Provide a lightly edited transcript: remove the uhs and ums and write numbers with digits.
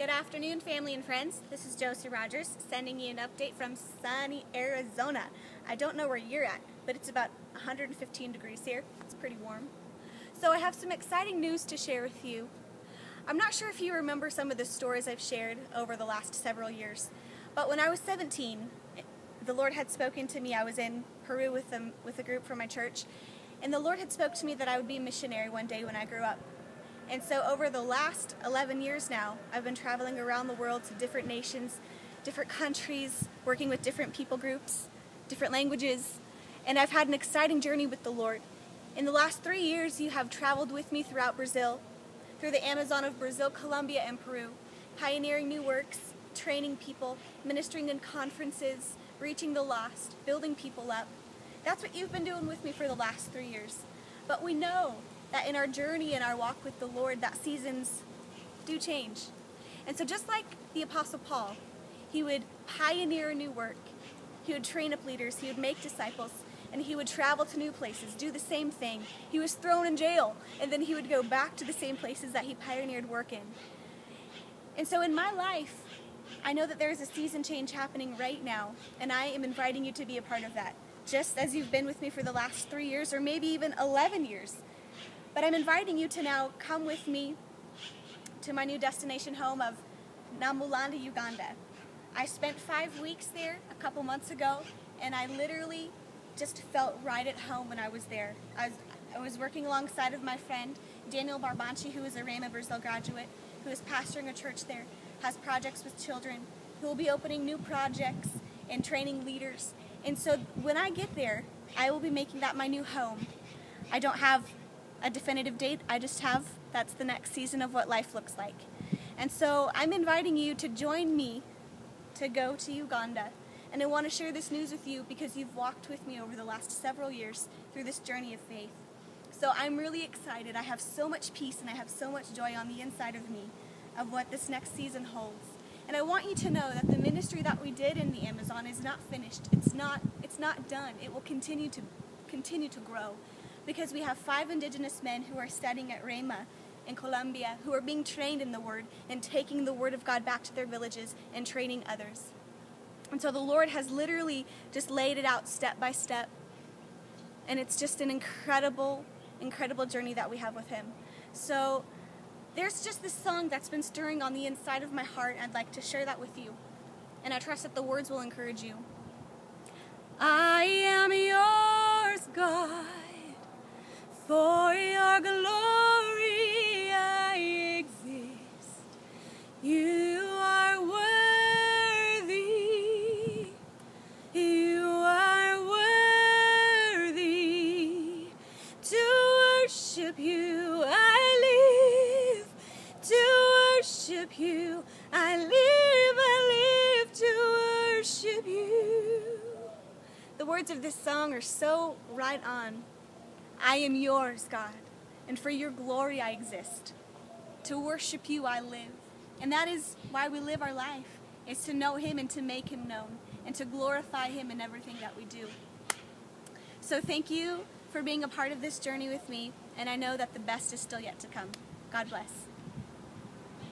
Good afternoon, family and friends. This is Josie Rogers sending you an update from sunny Arizona. I don't know where you're at, but it's about 115 degrees here. It's pretty warm. So I have some exciting news to share with you. I'm not sure if you remember some of the stories I've shared over the last several years, but when I was 17, the Lord had spoken to me. I was in Peru with a group from my church, and the Lord had spoke to me that I would be a missionary one day when I grew up. And so over the last 11 years now, I've been traveling around the world to different nations, different countries, working with different people groups, different languages, and I've had an exciting journey with the Lord. In the last 3 years, you have traveled with me throughout Brazil, through the Amazon of Brazil, Colombia, and Peru, pioneering new works, training people, ministering in conferences, reaching the lost, building people up. That's what you've been doing with me for the last 3 years. But we know that in our journey and our walk with the Lord, that seasons do change. And so just like the Apostle Paul, he would pioneer a new work, he would train up leaders, he would make disciples, and he would travel to new places, do the same thing. He was thrown in jail, and then he would go back to the same places that he pioneered work in. And so in my life, I know that there is a season change happening right now, and I am inviting you to be a part of that, just as you've been with me for the last 3 years, or maybe even 11 years. But I'm inviting you to now come with me to my new destination home of Namulanda, Uganda. I spent 5 weeks there a couple months ago, and I literally just felt right at home when I was there. I was working alongside of my friend, Daniel Barbanchi, who is a Rhema Brazil graduate, who is pastoring a church there, has projects with children, who will be opening new projects and training leaders. And so when I get there, I will be making that my new home. I don't have a definitive date, I just have, that's the next season of what life looks like. And so I'm inviting you to join me to go to Uganda. And I want to share this news with you because you've walked with me over the last several years through this journey of faith. So I'm really excited. I have so much peace and I have so much joy on the inside of me of what this next season holds. And I want you to know that the ministry that we did in the Amazon is not finished. It's not done. It will continue to grow. Because we have 5 indigenous men who are studying at Rhema in Colombia, who are being trained in the Word and taking the Word of God back to their villages and training others. And so the Lord has literally just laid it out step by step. And it's just an incredible, incredible journey that we have with Him. So there's just this song that's been stirring on the inside of my heart. I'd like to share that with you. And I trust that the words will encourage you. I am yours, God. For your glory I exist. You are worthy. You are worthy. To worship you I live. To worship you I live to worship you. The words of this song are so right on. I am yours, God, and for your glory I exist. To worship you I live. And that is why we live our life, is to know Him and to make Him known, and to glorify Him in everything that we do. So thank you for being a part of this journey with me, and I know that the best is still yet to come. God bless.